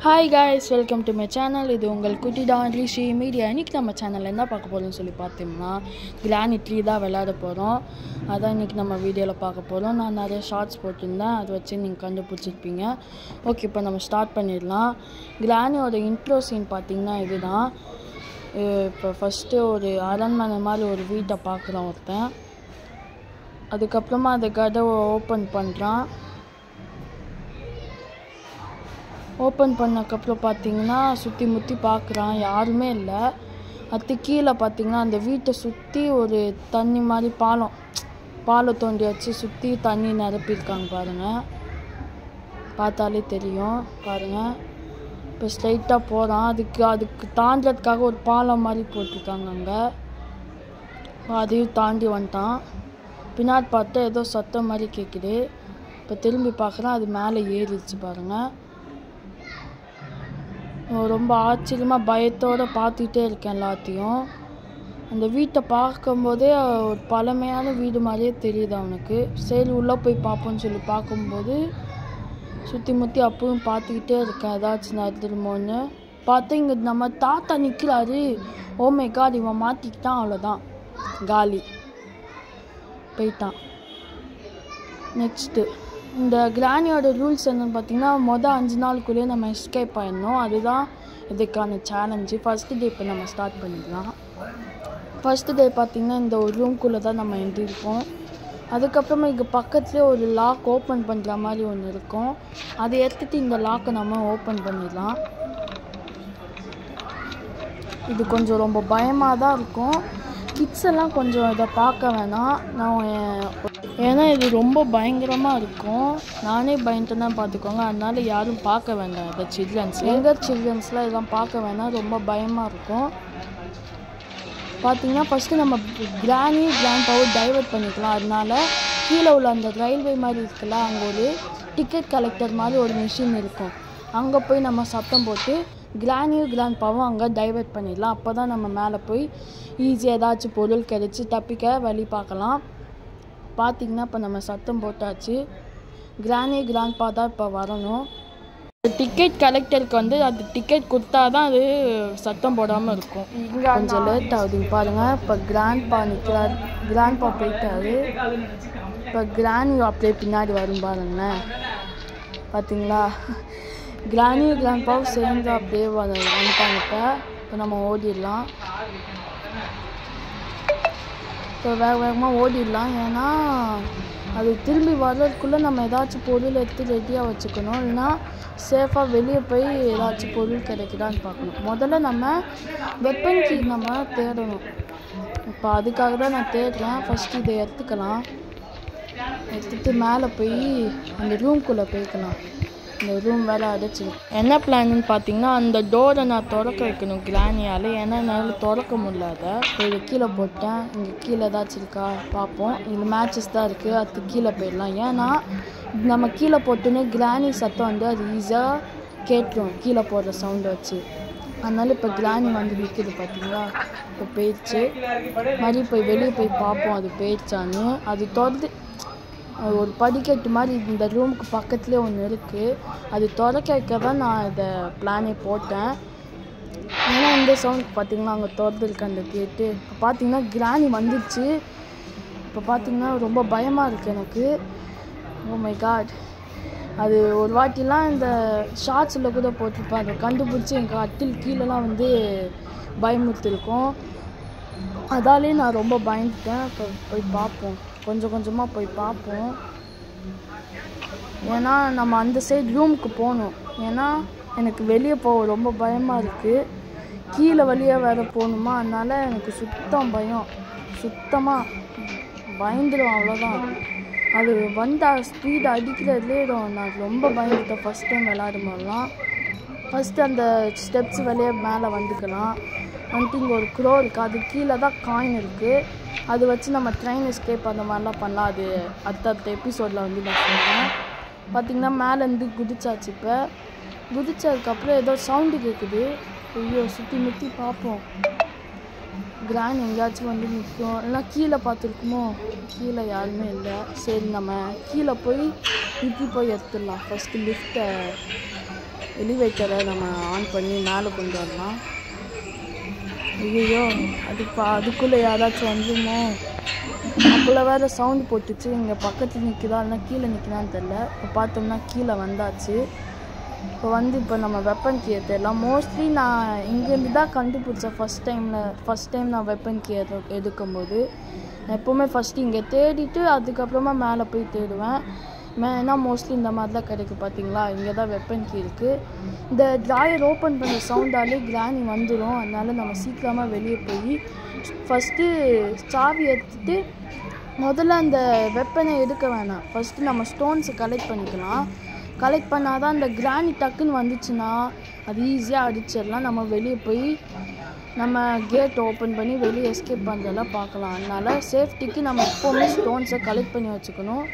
Hi guys, welcome to my channel. இது உங்கள் குட்டி டான் ரிஷி மீடியா. இன்றைக்கி நம்ம சேனலில் என்ன பார்க்க போகிறோம்னு சொல்லி பார்த்தோம்னா கிரானி ட்ரீ தான் விளையாட போகிறோம். அதான் இன்றைக்கி நம்ம வீடியோவில் பார்க்க போகிறோம். நான் நிறைய ஷார்ட்ஸ் போட்டிருந்தேன், அதை வச்சு நீங்கள் கண்டுபிடிச்சிருப்பீங்க. ஓகே, இப்போ நம்ம ஸ்டார்ட் பண்ணிடலாம். கிரானியோட இன்ட்ரோ சீன் பார்த்திங்கன்னா இதுதான். இப்போ ஃபஸ்ட்டு ஒரு அரண்மனை மாதிரி ஒரு வீட்டை பார்க்குறோம் ஒருத்தன். அதுக்கப்புறமா அந்த கதவை ஓப்பன் பண்ணுறான். ஓப்பன் பண்ணக்கப்புறம் பார்த்திங்கன்னா சுற்றி முற்றி பார்க்குறான், யாருமே இல்லை. அது கீழே பார்த்திங்கன்னா அந்த வீட்டை சுற்றி ஒரு தண்ணி மாதிரி பாலம் தோண்டி வச்சு சுற்றி தண்ணி நிரப்பியிருக்காங்க பாருங்கள். பார்த்தாலே தெரியும் பாருங்கள். இப்போ ஸ்ட்ரைட்டாக போகிறான். அதுக்கு தாண்டதுக்காக ஒரு பாலம் மாதிரி போட்டிருக்காங்க அங்கே. அதையும் தாண்டி வந்துட்டான். பின்னாடி பார்த்தா ஏதோ சத்தம் மாதிரி கேட்குது. இப்போ திரும்பி பார்க்குறான், அது மேலே ஏறிடுச்சு பாருங்கள். ரொம்ப ஆச்சரியமாக பயத்தோடு பார்த்துக்கிட்டே இருக்கேன் எல்லாத்தையும். அந்த வீட்டை பார்க்கும்போதே ஒரு பழமையான வீடு மாதிரியே தெரியுது அவனுக்கு. சரி உள்ளே போய் பார்ப்போன்னு சொல்லி பார்க்கும்போது சுற்றி முற்றி அப்பவும் பார்த்துக்கிட்டே இருக்கேன், ஏதாச்சும் நடந்துருமோன்னு பார்த்தா இங்கே நம்ம தாத்தா நிற்கிறாரு. ஓ மை காட், இவன் மாட்டிக்கிட்டான், அவ்வளோதான், காலி, போயிட்டான். நெக்ஸ்ட்டு இந்த கிரானியோட ரூல்ஸ் என்னென்னு பார்த்தீங்கன்னா, மொதல் 5 நாளுக்குள்ளேயே நம்ம எஸ்கேப் ஆகிடணும். அதுதான் இதுக்கான சேலஞ்சு. ஃபஸ்ட்டு டே இப்போ நம்ம ஸ்டார்ட் பண்ணிடலாம். ஃபஸ்ட்டு டே பார்த்திங்கன்னா இந்த ஒரு ரூம்குள்ளே தான் நம்ம எழுந்திருப்போம். அதுக்கப்புறமா இங்கே பக்கத்துலேயே ஒரு லாக் ஓப்பன் பண்ணுற மாதிரி ஒன்று இருக்கும். அதை எடுத்துகிட்டு இந்த லாக்கை நம்ம ஓப்பன் பண்ணிடலாம். இது கொஞ்சம் ரொம்ப பயமாக தான் இருக்கும். கிட்ஸ் எல்லாம் கொஞ்சம் இதை பார்க்க வேணாம், ஏன்னா இது ரொம்ப பயங்கரமாக இருக்கும். நானே பயந்துட்டு தான் பார்த்துக்கோங்க. அதனால யாரும் பார்க்க வேண்டாம் இதை. சில்ட்ரன்ஸ்லாம் இதெல்லாம் பார்க்க வேணாம், ரொம்ப பயமாக இருக்கும். பார்த்திங்கன்னா ஃபஸ்ட்டு நம்ம கிராண்ட்பாவை டைவர்ட் பண்ணிக்கலாம். அதனால கீழே உள்ள அந்த ரயில்வே மாதிரி இருக்குல்ல, அங்கே ஒரு டிக்கெட் கலெக்டர் மாதிரி ஒரு மிஷின் இருக்கும். அங்கே போய் நம்ம சத்தம் போட்டு கிராண்ட்பாவும் அங்கே டைவர்ட் பண்ணிடலாம். அப்போ தான் நம்ம மேலே போய் ஈஸியாக ஏதாச்சும் பொருள் கிடச்சி தப்பிக்க வழி பார்க்கலாம். பார்த்திங்கன்னா இப்போ நம்ம சத்தம் போட்டாச்சு. கிராண்ட்பா தான் இப்போ வரணும். டிக்கெட் கலெக்டருக்கு வந்து அது டிக்கெட் கொடுத்தா தான் அது சத்தம் போடாமல் இருக்கும். கொஞ்சம் லேட் ஆகுது பாருங்கள். இப்போ கிராண்ட்பா நிற்கிறார், கிராண்ட்பா போயிட்டாரு. இப்போ கிராணி அப்படியே பின்னாடி வரும் பாருங்களேன். பார்த்தீங்களா, கிராண்ட்பாவும் சேர்ந்து அப்படியே வந்துட்டாங்க. இப்போ நம்ம ஓடிடலாம். இப்போ வேகமாக ஓடிடலாம். ஏன்னா அது திரும்பி வர்றதுக்குள்ளே நம்ம ஏதாச்சும் பொருள் எடுத்து ரெடியாக வச்சுக்கணும். இல்லைன்னா சேஃபாக வெளியே போய் ஏதாச்சும் பொருள் கிடைக்குதான்னு பார்க்கணும். முதல்ல நம்ம வெப்பன் கீ நம்ம தேடணும். இப்போ அதுக்காக தான் நான் தேடுறேன். ஃபஸ்ட்டு இதை எடுத்துகிட்டு மேலே போய் அந்த ரூம்குள்ளே போய்க்கலாம். இந்த ரூம் வேலை அடைச்சிடும். என்ன பிளான்னு பார்த்தீங்கன்னா, அந்த டோரை நான் திறக்க வைக்கணும் கிரானியால். ஏன்னா என்னால் திறக்க முடியாத. இதை கீழே போட்டேன். இங்கே கீழே ஏதாச்சும் இருக்கா பார்ப்போம். இங்கே மேட்சஸ் தான் இருக்குது, அதுக்கு கீழே போயிடலாம். ஏன்னா நம்ம கீழே போட்டோன்னே கிரானி சத்தம் வந்து அது ஈஸியாக கேட்டுரும் கீழே போடுற சவுண்டை வச்சு. அதனால இப்போ கிரானி வந்து நிற்குது பார்த்தீங்களா. இப்போ போயிடுச்சு. மறுபடியும் போய் வெளியே போய் பார்ப்போம் அது போயிடுச்சான்னு. அது திறந்து ஒரு படிக்கட்டு மாதிரி இந்த ரூமுக்கு பக்கத்துலேயே ஒன்று இருக்குது. அது திறக்க வைக்க தான் நான் இதை பிளானே போட்டேன். ஏன்னா இந்த சவுண்ட் பார்த்திங்கன்னா அங்கே திறந்துருக்கு அந்த கேட்டு. இப்போ பார்த்திங்கன்னா கிரானி வந்துடுச்சு. இப்போ பார்த்திங்கன்னா ரொம்ப பயமாக இருக்குது எனக்கு. ஓ மை காட், அது ஒரு வாட்டிலாம் இந்த ஷார்ட்ஸில் கூட போட்டிருப்பேன். அதை கண்டுபிடிச்சி எங்கள் அட்டில் கீழெலாம் வந்து பயமுறுத்திருக்கோம். அதாலே நான் ரொம்ப பயந்துட்டேன். இப்போ போய் பார்ப்போம், கொஞ்சம் கொஞ்சமாக போய் பார்ப்போம். ஏன்னா நம்ம அந்த சைடு ரூமுக்கு போகணும். ஏன்னா எனக்கு வெளியே போக ரொம்ப பயமாக இருக்குது. கீழே வழியாக வேறு போகணுமா, அதனால் எனக்கு பயம், சுத்தமாக பயந்துடும், அவ்வளோதான். அது வந்தால் ஸ்பீடு அடிக்கிறதுலேயே நான் ரொம்ப பயந்துட்டேன் ஃபஸ்ட் டைம் விளையாடும் போதெல்லாம். ஃபஸ்ட்டு அந்த ஸ்டெப்ஸ் வழியாக மேலே வந்துக்கலாம். வந்துட்டு இங்கே ஒரு க்ரோ இருக்குது, அது கீழே தான் காயின் இருக்குது. அது வச்சு நம்ம ட்ரெயின் எஸ்கேப் அந்த மாதிரிலாம் பண்ணலாம். அது அடுத்த எபிசோடில் வந்து நான் சொல்கிறேன். பார்த்திங்கன்னா மேலேருந்து குதிச்சாச்சு. இப்போ குதிச்சதுக்கப்புறம் ஏதோ சவுண்டு கேட்குது. ஐயோ, சுற்றி முற்றி பார்ப்போம். கிராண்ட் எங்கேயாச்சும் வந்து நிற்கும், இல்லைனா கீழே பார்த்துருக்குமோ. கீழே யாருமே இல்லை. சரி, நம்ம கீழே போய் போய் எடுத்துடலாம். ஃபஸ்ட்டு லிஃப்ட்டை எலிவேட்டரை நம்ம ஆன் பண்ணி மேலே கொண்டு வரலாம். ஐயோ அதுக்குள்ளே யாராச்சும் வந்துருமோ. அதுக்குள்ளே வேறு சவுண்டு போட்டுச்சு. இங்கே பக்கத்தில் நிற்குதா இல்லைனா கீழே நிற்குதான்னு தெரில. இப்போ பார்த்தோம்னா கீழே வந்தாச்சு. இப்போ நம்ம வெப்பன் கீ எடுத்துடலாம். மோஸ்ட்லி நான் இங்கேருந்து தான் கண்டுபிடிச்சேன் ஃபஸ்ட் டைம் நான் வெப்பன் கீ எடுக்கும்போது. நான் எப்போவுமே ஃபஸ்ட்டு இங்கே தேடிட்டு அதுக்கப்புறமா மேலே போய் தேடுவேன். ஏன்னா மோஸ்ட்லி இந்த மாதிரி தான் கிடைக்கும். பார்த்தீங்களா, இங்கே தான் வெப்பன் கீ இருக்குது. இந்த ட்ராயர் ஓப்பன் பண்ண சவுண்டாலே கிராணி வந்துடும். அதனால் நம்ம சீக்கிரமாக வெளியே போய் ஃபஸ்ட்டு சாவி எடுத்துகிட்டு முதல்ல அந்த வெப்பனை எடுக்க வேணாம். ஃபஸ்ட்டு நம்ம ஸ்டோன்ஸை கலெக்ட் பண்ணிக்கலாம். கலெக்ட் பண்ணால் தான் அந்த கிராணி டக்குன்னு வந்துச்சுன்னா அது ஈஸியாக அடிச்சிடலாம். நம்ம வெளியே போய் நம்ம கேட் ஓப்பன் பண்ணி வெளியே எஸ்கேப் பண்ணுறதெல்லாம் பார்க்கலாம். அதனால் சேஃப்டிக்கு நம்ம எப்போவுமே ஸ்டோன்ஸை கலெக்ட் பண்ணி வச்சுக்கணும்.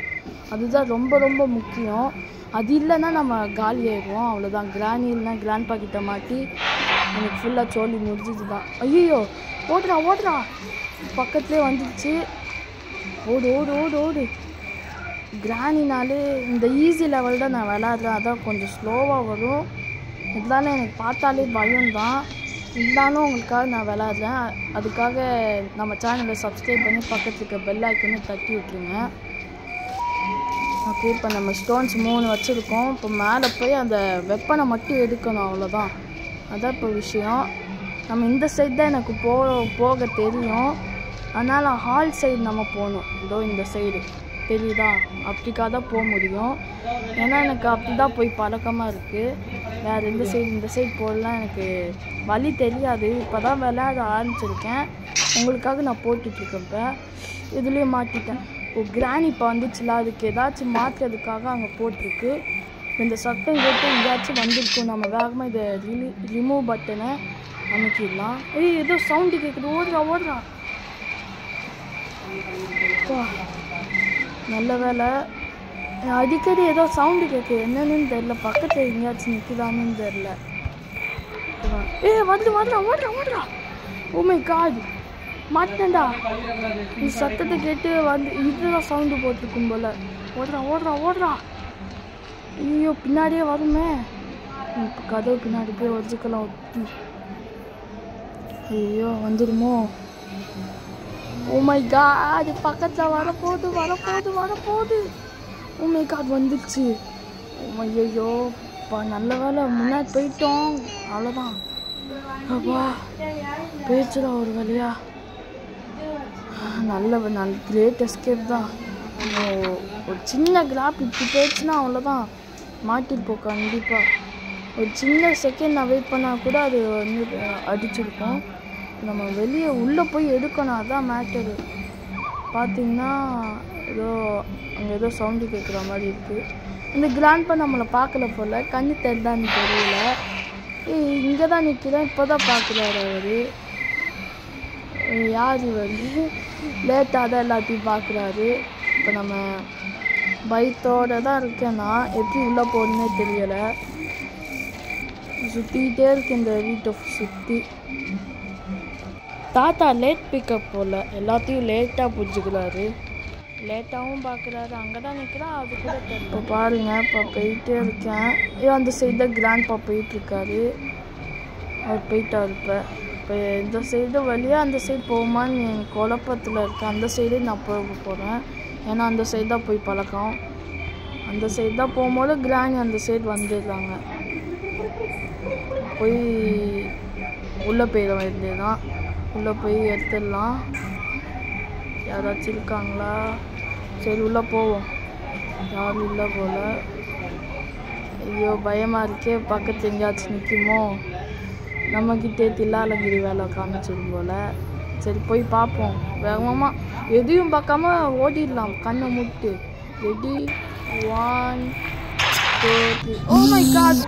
அதுதான் ரொம்ப ரொம்ப முக்கியம். அது இல்லைன்னா நம்ம காலி ஆகிடுவோம். அவ்வளோதான். கிராணி இல்லைனா கிராண்ட் பாக்கிட்ட மாட்டி எனக்கு ஃபுல்லாக சோழி முடிஞ்சது தான். ஐயோ ஓடுறா பக்கத்துலேயே வந்துடுச்சு. ஓடு. கிராணினாலே இந்த ஈஸி லெவல் தான் நான் விளையாடுறேன். அதான் கொஞ்சம் ஸ்லோவாக வரும். இதனால எனக்கு பார்த்தாலே பயம்தான். இருந்தாலும் உங்களுக்காக நான் விளையாடுறேன். அதுக்காக நம்ம சேனலை சப்ஸ்கிரைப் பண்ணி பக்கத்தில் இருக்க பெல் ஐக்கனை தட்டி விட்டுருங்க. ஓகே, இப்போ நம்ம ஸ்டோன்ஸ் 3 வச்சுருக்கோம். இப்போ மேலே போய் அந்த வெப்பனை மட்டும் எடுக்கணும். அவ்வளோதான். அதான் இப்போ விஷயம். நம்ம இந்த சைடு தான் எனக்கு போக தெரியும். அதனால் ஹால் சைடு நம்ம போகணும். இதோ இந்த சைடு தெரியுதா, அப்படிக்காக தான் போக முடியும். ஏன்னா எனக்கு அப்படி தான் போய் பழக்கமாக இருக்குது. வேறு இந்த சைடு போடலாம் எனக்கு வழி தெரியாது. இப்போ தான் விளையாட ஆரம்பிச்சிருக்கேன். உங்களுக்காக நான் போட்டுட்ருக்கேன். இப்போ இதுலேயே மாட்டிட்டேன். இப்போ கிராணி இப்போ வந்துச்சுல, அதுக்கு ஏதாச்சும் மாற்றுறதுக்காக அங்கே போட்டிருக்கு. இந்த சத்தம் கேட்டு எங்கேயாச்சும் வந்துருக்கும். நம்ம வேகமாக இதை ரிமூவ் பட்டனை அமைக்கிடலாம். ஏதோ சவுண்டு கேட்குது. ஓடுறா. நல்ல வேலை. அடிக்கடி ஏதோ சவுண்டு கேட்குது. என்னன்னு தெரில. பக்கத்தில் எங்கேயாச்சும் நிற்குதான்னு தெரில. ஓடுறா. ஓ மை காட், மாட்டேன்டா. இந்த சத்தத்தை கேட்டு இதுதான் சவுண்டு போட்டிருக்கும் போல. ஓடுறா. ஐயோ பின்னாடியே வருமே. இப்போ கதவு பின்னாடி போய் வச்சுக்கலாம் ஒட்டி. ஐயோ வந்துடுமோ. ஓ மை காட், பக்கத்தில் வரப்போகுது. ஓ மை காட் வந்துடுச்சு. ஐயோ நல்ல வேலை முன்னாடி போயிட்டோம். அவ்வளோதான். அப்பா போயிடுச்சுடா ஒரு வழியா. நல்ல கிரேட் எஸ்கேப் தான். ஒரு சின்ன கிராப் இப்படி போயிடுச்சுன்னா அவ்வளோதான், மாட்டிருப்போம் கண்டிப்பாக. ஒரு சின்ன செகண்ட் நான் வெயிட் பண்ணால் கூட அது அடிச்சிருக்கோம். நம்ம வெளியே உள்ளே போய் எடுக்கணும். அதுதான் மேட்டரு. பார்த்திங்கன்னா அங்கே ஏதோ சவுண்டு கேட்குற மாதிரி இருக்குது. இந்த கிராண்ட்பா நம்மளை பார்க்கல போல். கண்ணு தெரிதான்னு தெரியல. இங்கே தான் நிற்கிறேன். இப்போ தான் பார்க்குறாரு அவர். யார் லேட்டாக தான் எல்லாத்தையும் பார்க்குறாரு. இப்போ நம்ம பயத்தோடு தான் இருக்கேன்னா எப்படி உள்ளே போகணுன்னே தெரியலை. சுற்றிக்கிட்டே இருக்கு இந்த வீட்டை சுற்றி. தாத்தா லேட் பிக்கப் போல். எல்லாத்தையும் லேட்டாக புரிஞ்சுக்கிறாரு. லேட்டாகவும் பார்க்குறாரு. அங்கே தான் நிற்கிறான். அது கூட தெரியல. இப்போ பாருங்கள், இப்போ போயிட்டே இருக்கேன். அந்த சைடு தான் கிராண்ட்பா போயிட்டுருக்காரு. அவர் போயிட்டார். இப்போ இந்த சைடு வழியாக அந்த சைடு போகுமான்னு எனக்கு குழப்பத்தில் இருக்கேன். அந்த சைடு நான் போக போகிறேன். ஏன்னா அந்த சைடு தான் போய் பழக்கம். அந்த சைடு தான் போகும்போது கிராணி அந்த சைடு வந்துடுறாங்க. போய் உள்ளே போயிட வேண்டியதுதான். உள்ளே போய் எடுத்துடலாம். யாராச்சும் இருக்காங்களா? சரி உள்ளே போவோம். யாரும் இல்லை போல். ஐயோ பயமாக இருக்கே. பக்கத்து எங்கேயாச்சும் நிற்குமோ. நம்மக்கிட்டே தில்லாலங்கிரி வேலை காமிச்சிடும் போல். சரி போய் பார்ப்போம். வேகமாக எதையும் பார்க்காம ஓடிடலாம். கண்ணை மூட்டு. ரெடி 1 2 3. Oh my God.